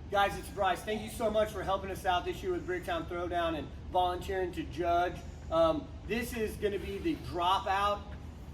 Guys, it's Bryce. Thank you so much for helping us out this year with Bricktown Throwdown and volunteering to judge. This is going to be the dropout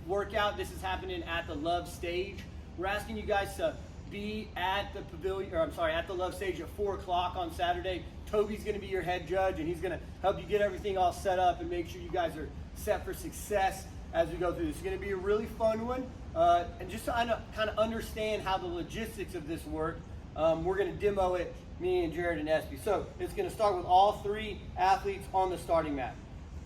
workout. This is happening at the Love Stage. We're asking you guys to be at the pavilion, or I'm sorry, at the Love Stage at 4 o'clock on Saturday. Toby's going to be your head judge, and he's going to help you get everything all set up and make sure you guys are set for success as we go through this. It's going to be a really fun one, and just to kind of understand how the logistics of this work. We're going to demo it, me and Jared and Espy. So it's going to start with all 3 athletes on the starting mat.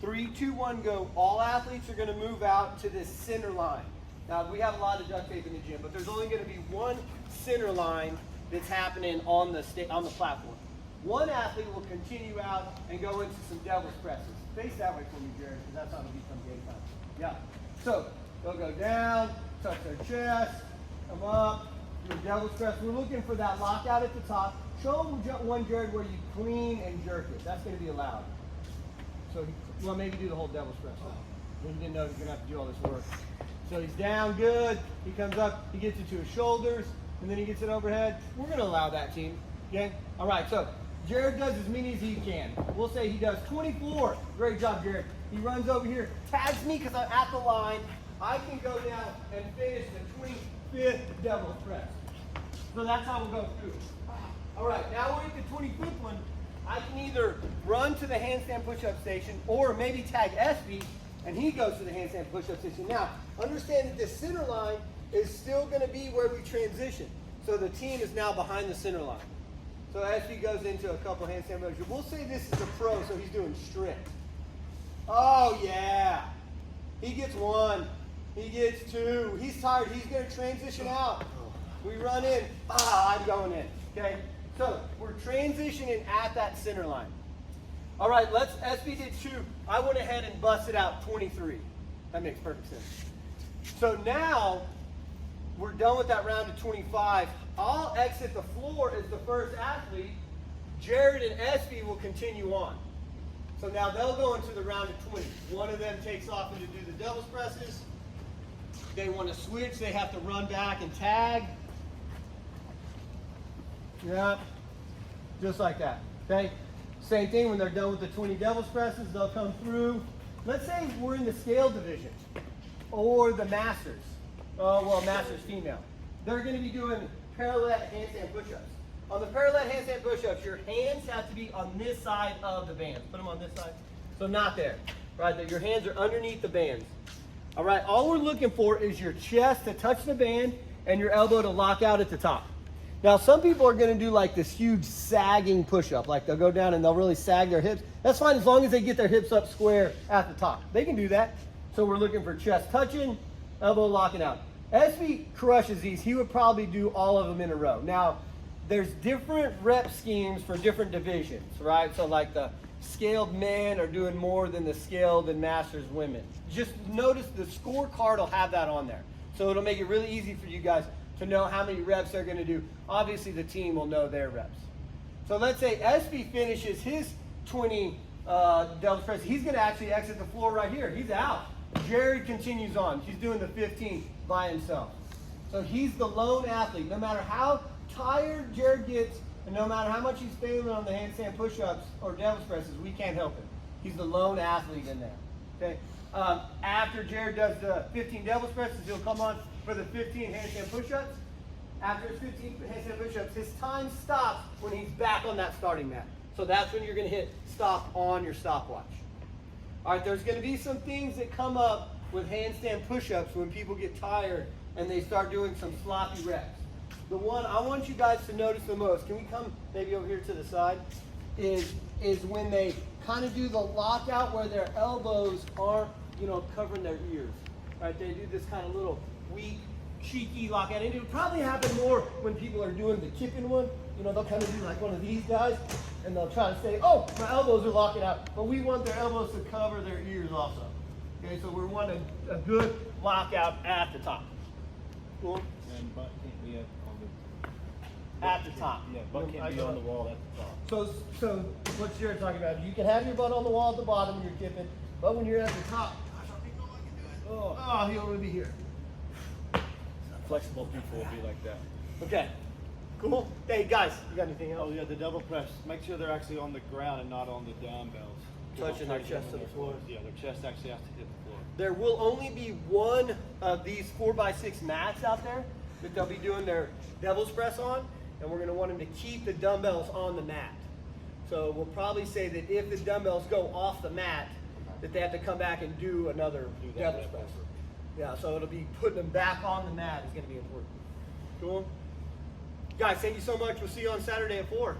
3, 2, 1, go. All athletes are going to move out to this center line. Now, we have a lot of duct tape in the gym, but there's only going to be one center line that's happening on the platform. One athlete will continue out and go into some devil's presses. Face that way for me, Jared, because that's how it'll become game time. Yeah. So they'll go down, touch their chest, come up, do a devil's press. We're looking for that lockout at the top. Show them one, Jared, where you clean and jerk it. That's going to be allowed. So, well, maybe do the whole devil's press. He didn't know he was going to have to do all this work. So he's down good. He comes up. He gets it to his shoulders, and then he gets it overhead. We're going to allow that, team. Okay? All right, so Jared does as many as he can. We'll say he does 24. Great job, Jared. He runs over here, tags me because I'm at the line. I can go down and finish the 25th devil's press. So that's how we'll go through. All right, now we're at the 25th one. I can either run to the handstand push-up station or maybe tag Espy and he goes to the handstand push-up station. Now, understand that this center line is still going to be where we transition. So the team is now behind the center line. So Espy goes into a couple handstand motions. We'll say this is a pro, so he's doing strict. Oh, yeah. He gets 1. He gets 2. He's tired. He's going to transition out. We run in. I'm going in. Okay? So we're transitioning at that center line. All right, Espy did 2. I went ahead and busted out 23. That makes perfect sense. So now we're done with that round of 25. I'll exit the floor as the first athlete. Jared and Espy will continue on. So now they'll go into the round of 20. One of them takes off and to do the devil's presses. They want to switch. They have to run back and tag. Yeah, just like that. Okay. Same thing when they're done with the 20 devil's presses. They'll come through. Let's say we're in the scale division or the masters. Well, masters female. They're going to be doing parallel handstand push-ups. On the parallel handstand push-ups, your hands have to be on this side of the bands. Put them on this side. So not there. Right, your hands are underneath the bands. All right, all we're looking for is your chest to touch the band and your elbow to lock out at the top. Now, some people are going to do like this huge sagging push-up. Like they'll go down and they'll really sag their hips. That's fine as long as they get their hips up square at the top. They can do that. So we're looking for chest touching, elbow locking out. Espy crushes these. He would probably do all of them in a row. Now, there's different rep schemes for different divisions, right? So like the scaled men are doing more than the scaled and masters women. Just notice the scorecard will have that on there. So it'll make it really easy for you guys to know how many reps they're going to do. Obviously, the team will know their reps. So let's say Espy finishes his 20 devil's presses. He's going to actually exit the floor right here. He's out. Jared continues on. He's doing the 15 by himself. So he's the lone athlete. No matter how tired Jared gets, and no matter how much he's failing on the handstand push-ups or devil's presses, we can't help him. He's the lone athlete in there. Okay. After Jared does the 15 devil's presses, he'll come on for the 15 handstand push-ups. After his 15 handstand push-ups, his time stops when he's back on that starting mat. So that's when you're going to hit stop on your stopwatch. All right, there's going to be some things that come up with handstand push-ups when people get tired and they start doing some sloppy reps. The one I want you guys to notice the most, can we come maybe over here to the side, is when they kind of do the lockout where their elbows aren't, covering their ears. Right? They do this kind of little weak, cheeky lockout. And it would probably happen more when people are doing the kipping one. They'll kind of do like one of these guys, and they'll try to say, oh, my elbows are locking out. But we want their elbows to cover their ears also. Okay, so we're wanting a good lockout at the top. Cool? And butt can't be at the top. Yeah, butt can't be on the wall at the top. So what's Jared talking about? You can have your butt on the wall at the bottom when you're kipping, but when you're at the top, gosh, I think I can do it. Oh, he'll only be here. Flexible people will be like that. Okay. Cool. Hey guys, you got anything else? Oh yeah, the double press. Make sure they're actually on the ground and not on the dumbbells. Touching their chest to the floor. Yeah, their chest actually has to hit the floor. There will only be one of these 4x6 mats out there that they'll be doing their devil's press on, and we're going to want them to keep the dumbbells on the mat. So we'll probably say that if the dumbbells go off the mat, that they have to come back and do another devil's press. Yeah, so it'll be putting them back on the mat is going to be important. Cool? Guys, thank you so much. We'll see you on Saturday at 4.